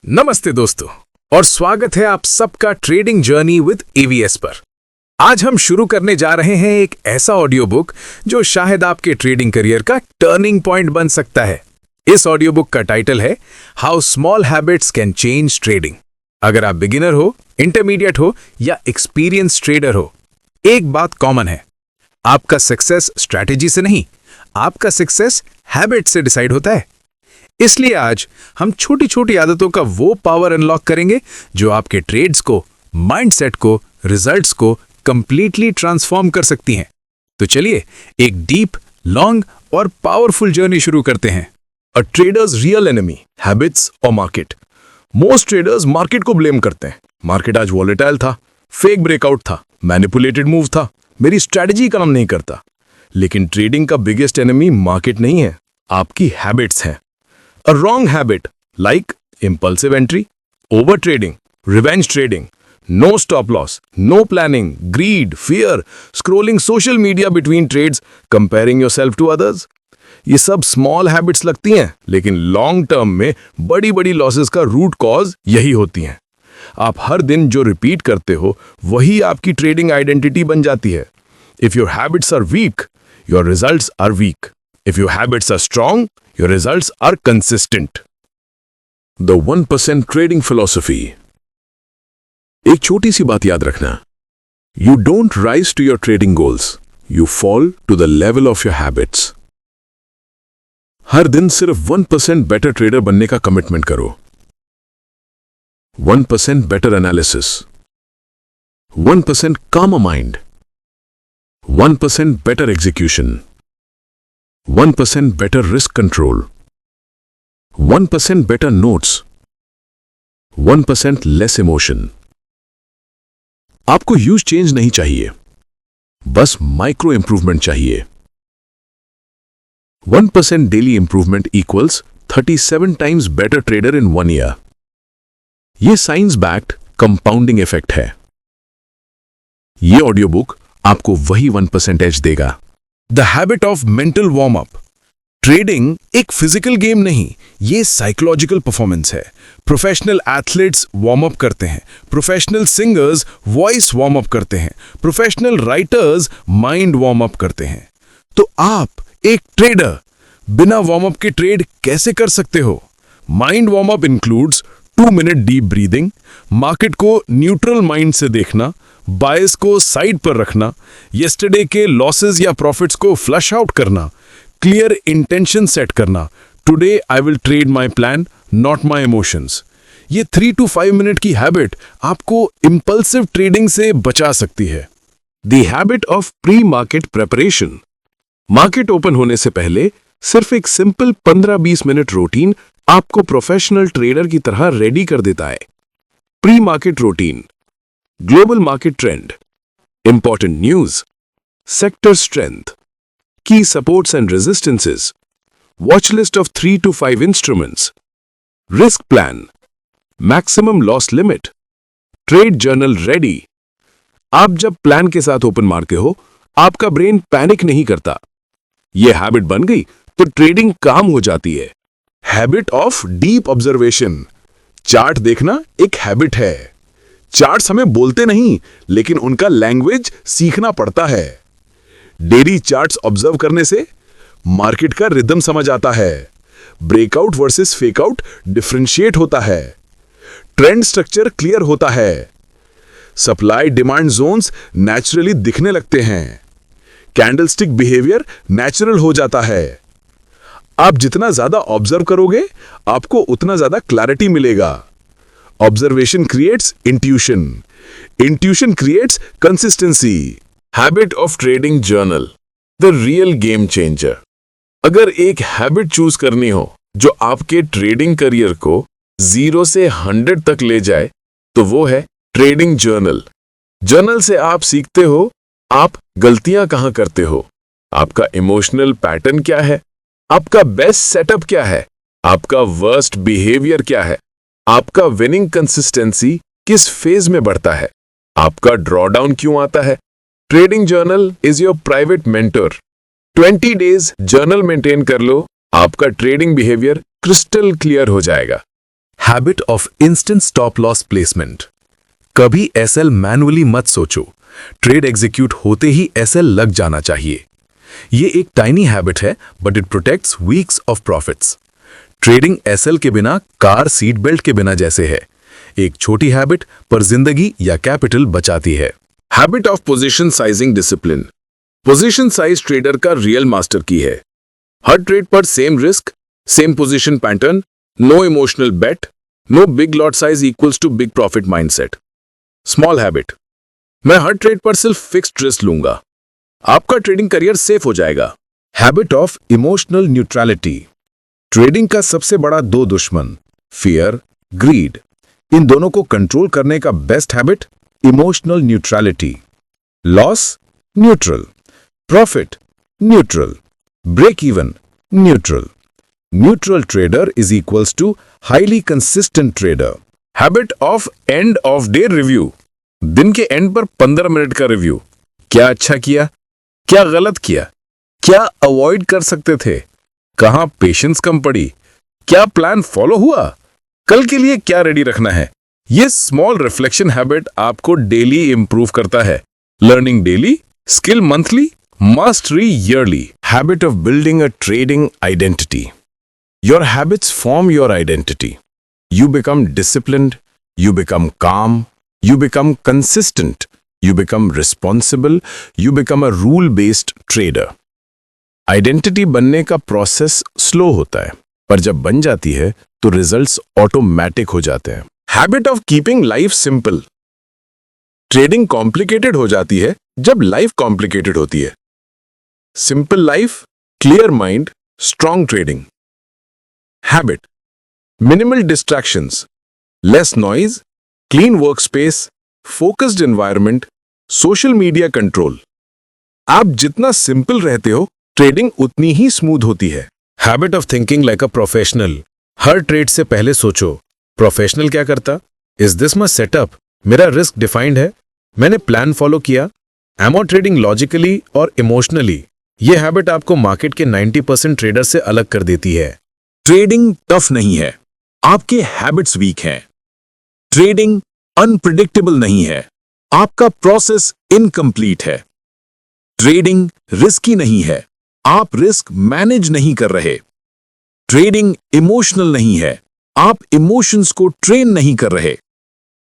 नमस्ते दोस्तों और स्वागत है आप सबका ट्रेडिंग जर्नी विद एवीएस पर। आज हम शुरू करने जा रहे हैं एक ऐसा ऑडियो बुक जो शायद आपके ट्रेडिंग करियर का टर्निंग पॉइंट बन सकता है। इस ऑडियो बुक का टाइटल है how small habits can change trading. अगर आप बिगिनर हो, इंटरमीडिएट हो या एक्सपीरियंस ट्रेडर हो, एक बात कॉमन है, आपका सक्सेस स्ट्रैटेजी से नहीं, आपका सक्सेस हैबिट से डिसाइड होता है। इसलिए आज हम छोटी छोटी आदतों का वो पावर अनलॉक करेंगे जो आपके ट्रेड्स को, माइंडसेट को, रिजल्ट्स को कंप्लीटली ट्रांसफॉर्म कर सकती हैं। तो चलिए एक डीप, लॉन्ग और पावरफुल जर्नी शुरू करते हैं। A trader's real enemy, habits or market. Most traders market को ब्लेम करते हैं। मार्केट आज वॉलेटाइल था, फेक ब्रेकआउट था, मैनिपुलेटेड मूव था, मेरी स्ट्रैटेजी काम नहीं करता। लेकिन ट्रेडिंग का बिगेस्ट एनिमी मार्केट नहीं है, आपकी हैबिट्स हैं। A wrong habit like impulsive entry, over trading, revenge trading, no stop loss, no planning, greed, fear, scrolling social media between trades, comparing yourself to others. ये सब small habits लगती हैं, लेकिन long term में बड़ी बड़ी losses का root cause यही होती हैं। आप हर दिन जो रिपीट करते हो वही आपकी ट्रेडिंग आइडेंटिटी बन जाती है। If your habits are weak, your results are weak. If your habits are strong, your results are consistent. The 1% trading philosophy. एक छोटी सी बात याद रखना, you don't rise to your trading goals, you fall to the level of your habits. हर दिन सिर्फ 1% better trader बनने का कमिटमेंट करो। 1% better analysis, 1% calmer mind, 1% better execution, 1% better risk control, 1% better notes, 1% less emotion. आपको huge change नहीं चाहिए, बस माइक्रो इंप्रूवमेंट चाहिए। 1% daily improvement equals 37 times better trader in 1 year. ये साइंस बैक्ड कंपाउंडिंग इफेक्ट है। ये ऑडियो बुक आपको वही 1% एज देगा। The habit of mental warm up. Trading एक फिजिकल गेम नहीं, ये साइकोलॉजिकल परफॉर्मेंस है। प्रोफेशनल एथलीट्स वार्म अप करते हैं, professional singers voice warm up करते हैं, professional writers mind warm up करते हैं। तो आप एक ट्रेडर बिना वार्म अप के ट्रेड कैसे कर सकते हो? Mind warm up includes 2 minute deep breathing, market को न्यूट्रल माइंड से देखना, बायस को साइड पर रखना, यस्टरडे के लॉसेस या प्रॉफिट्स को फ्लश आउट करना, क्लियर इंटेंशन सेट करना, today I will trade my plan not my emotions. ये 3 to 5 मिनट की हैबिट आपको इंपल्सिव ट्रेडिंग से बचा सकती है। The habit of pre market preparation. Market open होने से पहले सिर्फ एक सिंपल 15-20 मिनट रूटीन आपको प्रोफेशनल ट्रेडर की तरह रेडी कर देता है। Pre market routine, global market trend, important news, sector strength, की supports and resistances, watch list of 3 to 5 instruments, risk plan, maximum loss limit, trade journal ready. आप जब plan के साथ ओपन मारते हो, आपका ब्रेन पैनिक नहीं करता। यह हैबिट बन गई तो ट्रेडिंग काम हो जाती है। Habit of deep observation. Chart देखना एक हैबिट है। चार्ट्स हमें बोलते नहीं, लेकिन उनका लैंग्वेज सीखना पड़ता है। डेली चार्ट्स ऑब्जर्व करने से मार्केट का रिदम समझ आता है। ब्रेकआउट वर्सेस फेकआउट डिफरेंशिएट होता है। ट्रेंड स्ट्रक्चर क्लियर होता है। सप्लाई डिमांड जोन्स नेचुरली दिखने लगते हैं। कैंडलस्टिक बिहेवियर नेचुरल हो जाता है। आप जितना ज्यादा ऑब्जर्व करोगे, आपको उतना ज्यादा क्लैरिटी मिलेगा। Observation creates intuition, intuition creates consistency. Habit of trading journal, the real game changer. अगर एक हैबिट चूज करनी हो जो आपके ट्रेडिंग करियर को 0 से 100 तक ले जाए, तो वो है ट्रेडिंग जर्नल। जर्नल से आप सीखते हो आप गलतियां कहां करते हो, आपका इमोशनल पैटर्न क्या है, आपका बेस्ट सेटअप क्या है, आपका वर्स्ट बिहेवियर क्या है, आपका विनिंग कंसिस्टेंसी किस फेज में बढ़ता है, आपका ड्रॉडाउन क्यों आता है। Trading journal is your private mentor. 20 days journal maintain कर लो, आपका ट्रेडिंग बिहेवियर क्रिस्टल क्लियर हो जाएगा। Habit of instant stop loss placement. कभी एसएल मैनुअली मत सोचो, ट्रेड एग्जीक्यूट होते ही एसएल लग जाना चाहिए। ये एक टाइनी हैबिट है but it protects weeks of profits. Trading SL के बिना कार सीट बेल्ट के बिना जैसे है, एक छोटी हैबिट पर जिंदगी या कैपिटल बचाती है। Habit of position sizing discipline. Position size trader का रियल मास्टर की है। हर ट्रेड पर same risk, same position pattern, no emotional bet, no big lot size equals to big profit mindset. Small habit, मैं हर trade पर सिर्फ fixed risk लूंगा, आपका ट्रेडिंग करियर सेफ हो जाएगा। Habit of emotional neutrality. Trading का सबसे बड़ा दो दुश्मन, फियर, ग्रीड। इन दोनों को कंट्रोल करने का best habit emotional neutrality. Loss neutral, profit neutral, break even neutral. Neutral trader is equals to highly consistent trader. Habit of end of day review. दिन के एंड पर 15 मिनट का रिव्यू। क्या अच्छा किया, क्या गलत किया, क्या अवॉइड कर सकते थे, कहां पेशेंस कम पड़ी, क्या प्लान फॉलो हुआ, कल के लिए क्या रेडी रखना है। ये स्मॉल रिफ्लेक्शन हैबिट आपको डेली इंप्रूव करता है। Learning daily, skill monthly, mastery yearly. Habit of building a trading identity. Your habits form your identity. You become disciplined, you become calm, you become consistent, you become responsible, you become a rule-based trader. Identity बनने का process slow होता है, पर जब बन जाती है तो रिजल्ट्स ऑटोमेटिक हो जाते हैं। Habit of keeping life simple. Trading complicated हो जाती है जब लाइफ कॉम्प्लिकेटेड होती है। Simple life, clear mind, strong trading. Habit, minimal distractions, less noise, clean workspace, focused environment, social media control। आप जितना सिंपल रहते हो, ट्रेडिंग उतनी ही स्मूथ होती है। Habit of thinking like a professional. Her trade से पहले सोचो, प्रोफेशनल क्या करता, इज दिस माय सेटअप, मेरा रिस्क डिफाइंड है, मैंने प्लान फॉलो किया, एम आई ट्रेडिंग लॉजिकली और इमोशनली। ये हैबिट आपको मार्केट के 90% ट्रेडर से अलग कर देती है। ट्रेडिंग टफ नहीं है, आपके हैबिट्स वीक हैं। ट्रेडिंग अनप्रिडिक्टेबल नहीं है, आपका प्रोसेस इनकम्प्लीट है। ट्रेडिंग रिस्की नहीं है, आप रिस्क मैनेज नहीं कर रहे। ट्रेडिंग इमोशनल नहीं है, आप इमोशंस को ट्रेन नहीं कर रहे।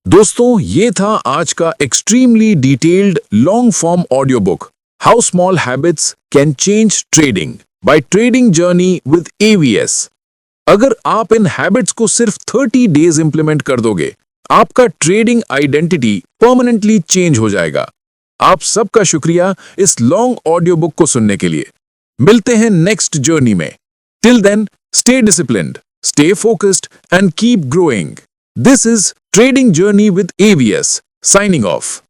दोस्तों, ये था आज का extremely detailed long form audio book how small habits can change trading by trading journey with AVS. अगर आप इन हैबिट्स को सिर्फ 30 डेज इंप्लीमेंट कर दोगे, आपका ट्रेडिंग आइडेंटिटी परमानेंटली चेंज हो जाएगा। आप सबका शुक्रिया इस लॉन्ग ऑडियो बुक को सुनने के लिए। मिलते हैं नेक्स्ट जर्नी में। Till then, stay disciplined, stay focused and keep growing. This is trading journey with AVS, signing of.